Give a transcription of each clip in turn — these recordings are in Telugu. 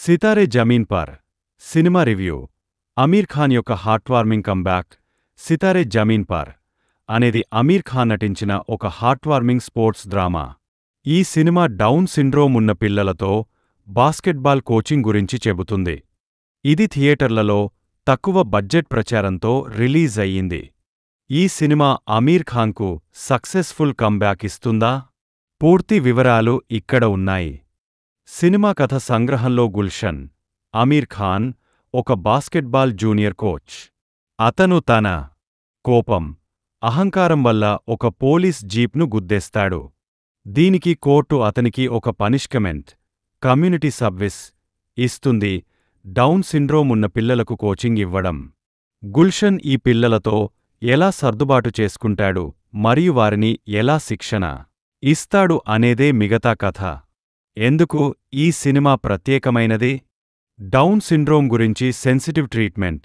Sitaare Zameen Par cinema review. అమీర్ ఖాన్ యొక్క హార్ట్వార్మింగ్ కమ్బ్యాక్. సితారే జమీన్ పర్ అనేది అమీర్ ఖాన్ నటించిన ఒక హార్ట్వార్మింగ్ స్పోర్ట్స్ డ్రామా. ఈ సినిమా డౌన్ సిండ్రోమ్ ఉన్న పిల్లలతో బాస్కెట్బాల్ కోచింగ్ గురించి చెబుతుంది. ఇది థియేటర్లలో తక్కువ బడ్జెట్ ప్రచారంతో రిలీజ్ అయ్యింది. ఈ సినిమా అమీర్ ఖాన్కు సక్సెస్ఫుల్ కమ్బ్యాక్ ఇస్తుందా? పూర్తి వివరాలు ఇక్కడ ఉన్నాయి. సినిమా కథ సంగ్రహంలో గుల్షన్, అమీర్ ఖాన్ ఒక బాస్కెట్బాల్ జూనియర్ కోచ్. అతను తన కోపం, అహంకారం వల్ల ఒక పోలీస్ జీప్ను గుద్దేస్తాడు. దీనికి కోర్టు అతనికి ఒక పనిష్మెంట్, కమ్యూనిటీ సర్వీస్ ఇస్తుంది, డౌన్ సిండ్రోమ్ ఉన్న పిల్లలకు కోచింగ్ ఇవ్వడం. గుల్షన్ ఈ పిల్లలతో ఎలా సర్దుబాటు చేసుకుంటాడు మరియు వారిని ఎలా శిక్షణ ఇస్తాడు అనేదే మిగతా కథ. ఎందుకు ఈ సినిమా ప్రత్యేకమైనది? డౌన్ సిండ్రోమ్ గురించి సెన్సిటివ్ ట్రీట్మెంట్.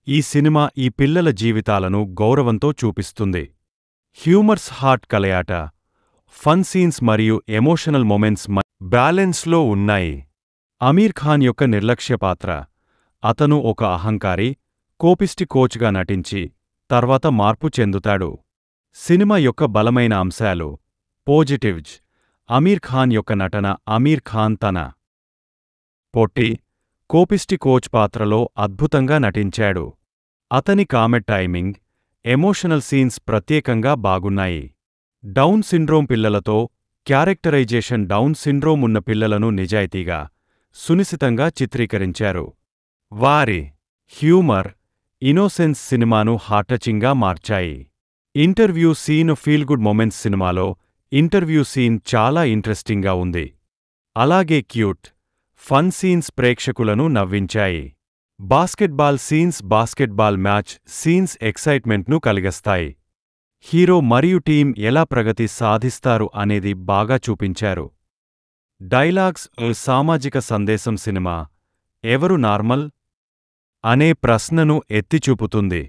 ఈ సినిమా ఈ పిల్లల జీవితాలను గౌరవంతో చూపిస్తుంది. హ్యూమర్స్ హార్ట్ కలయాట, ఫన్ సీన్స్ మరియు ఎమోషనల్ మొమెంట్స్ బ్యాలెన్స్లో ఉన్నాయి. అమీర్ ఖాన్ యొక్క నిర్లక్ష్య పాత్ర. అతను ఒక అహంకారి, కోపిష్టి కోచ్గా నటించి తర్వాత మార్పు చెందుతాడు. సినిమా యొక్క బలమైన అంశాలు. పాజిటివ్స్. అమీర్ ఖాన్ యొక్క నటన. అమీర్ ఖాన్ తన పొట్టి, కోపిష్టి కోచ్ పాత్రలో అద్భుతంగా నటించాడు. అతని కామెడ్ టైమింగ్, ఎమోషనల్ సీన్స్ ప్రత్యేకంగా బాగున్నాయి. డౌన్ సిండ్రోమ్ పిల్లలతో క్యారెక్టరైజేషన్. డౌన్ సిండ్రోమ్ ఉన్న పిల్లలను నిజాయితీగా, సునిశితంగా చిత్రీకరించారు. వారి హ్యూమర్, ఇన్నోసెన్స్ సినిమాను హార్టచింగ్గా మార్చాయి. Interview scene. Feel good moments. సినిమాలో ఇంటర్వ్యూ సీన్ చాలా ఇంట్రెస్టింగ్గా ఉంది. అలాగే క్యూట్, ఫన్ సీన్స్ ప్రేక్షకులను నవ్వించాయి. Basketball scenes. Basketball match scenes ఎక్సైట్మెంట్ను కలిగిస్తాయి. హీరో మరియు టీం ఎలా ప్రగతి సాధిస్తారు అనేది బాగా చూపించారు. డైలాగ్స్. సామాజిక సందేశం. సినిమా ఎవరు నార్మల్ అనే ప్రశ్నను ఎత్తిచూపుతుంది.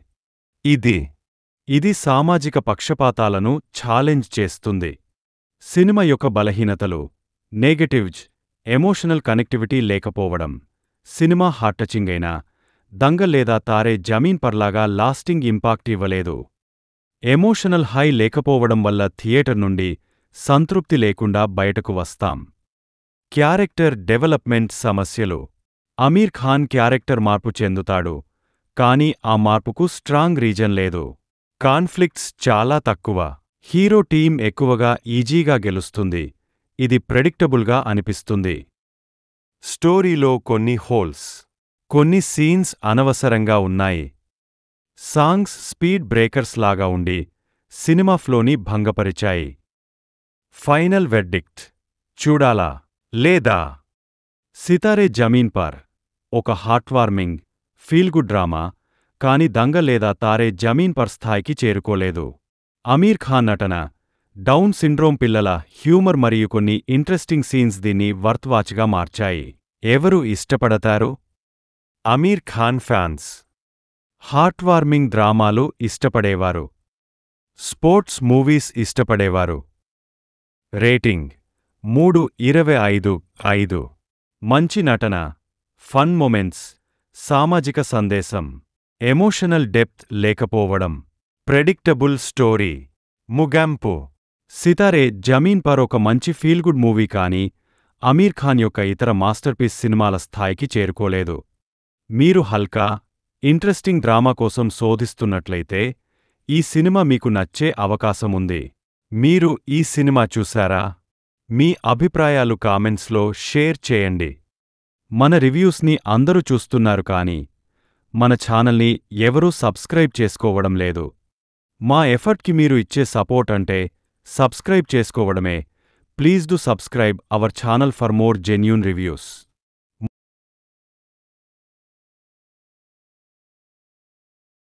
ఇది సామాజిక పక్షపాతాలను ఛాలెంజ్ చేస్తుంది. సినిమా యొక్క బలహీనతలు. నెగటివ్స్. ఎమోషనల్ కనెక్టివిటీ లేకపోవడం. సినిమా హార్టచింగ్ అయినా దంగల్ లేదా తారే జమీన్ పర్లాగా లాస్టింగ్ ఇంపాక్ట్ ఇవ్వలేదు. ఎమోషనల్ హై లేకపోవడం వల్ల థియేటర్ నుండి సంతృప్తి లేకుండా బయటకు వస్తాం. క్యారెక్టర్ డెవలప్మెంట్ సమస్యలు. అమీర్ ఖాన్ క్యారెక్టర్ మార్పు చెందుతాడు, కానీ ఆ మార్పుకు స్ట్రాంగ్ రీజన్ లేదు. కాన్ఫ్లిక్ట్స్ చాలా తక్కువ. హీరో టీం ఎక్కువగా ఈజీగా గెలుస్తుంది. ఇది ప్రెడిక్టబుల్గా అనిపిస్తుంది. స్టోరీలో కొన్ని హోల్స్. కొన్ని సీన్స్ అనవసరంగా ఉన్నాయి. సాంగ్స్ స్పీడ్ బ్రేకర్స్ లాగా ఉండి సినిమా ఫ్లోని భంగపరిచాయి. Final verdict. చూడాలా లేదా? సితారే జమీన్ పర్ ఒక హార్ట్వార్మింగ్, ఫీల్ గుడ్ డ్రామా, కాని దంగల్ లేదా తారే జమీన్ పర్ స్థాయికి చేరుకోలేదు. అమీర్ ఖాన్ నటన, డౌన్ సిండ్రోమ్ పిల్లల హ్యూమర్ మరియు కొన్ని ఇంట్రెస్టింగ్ సీన్స్ దీన్ని వర్త్ వాచ్గా మార్చాయి. ఎవరు ఇష్టపడతారు? అమీర్ ఖాన్ ఫ్యాన్స్. హార్ట్వార్మింగ్ డ్రామాలు ఇష్టపడేవారు. స్పోర్ట్స్ మూవీస్ ఇష్టపడేవారు. రేటింగ్ 3/25. మంచి నటన, ఫన్ మొమెంట్స్, సామాజిక సందేశం, ఎమోషనల్ డెప్త్ లేకపోవడం, ప్రెడిక్టబుల్ స్టోరీ. ముగింపు. సితారే జమీన్ పర్ ఒక మంచి ఫీల్ గుడ్ మూవీ, కానీ అమీర్ ఖాన్ యొక్క ఇతర మాస్టర్పీస్ సినిమాల స్థాయికి చేరుకోలేదు. మీరు హల్కా, ఇంట్రెస్టింగ్ డ్రామా కోసం శోధిస్తున్నట్లయితే ఈ సినిమా మీకు నచ్చే అవకాశముంది. మీరు ఈ సినిమా చూశారా? మీ అభిప్రాయాలు కామెంట్స్లో షేర్ చేయండి. మన రివ్యూస్ని అందరూ చూస్తున్నారు, కానీ మన ఛానల్ని ఎవరూ సబ్స్క్రైబ్ చేసుకోవడం లేదు. మా ఎఫర్ట్కి మీరు ఇచ్చే సపోర్ట్ అంటే సబ్స్క్రైబ్ చేసుకోవడమే. Please do subscribe our channel for more genuine reviews.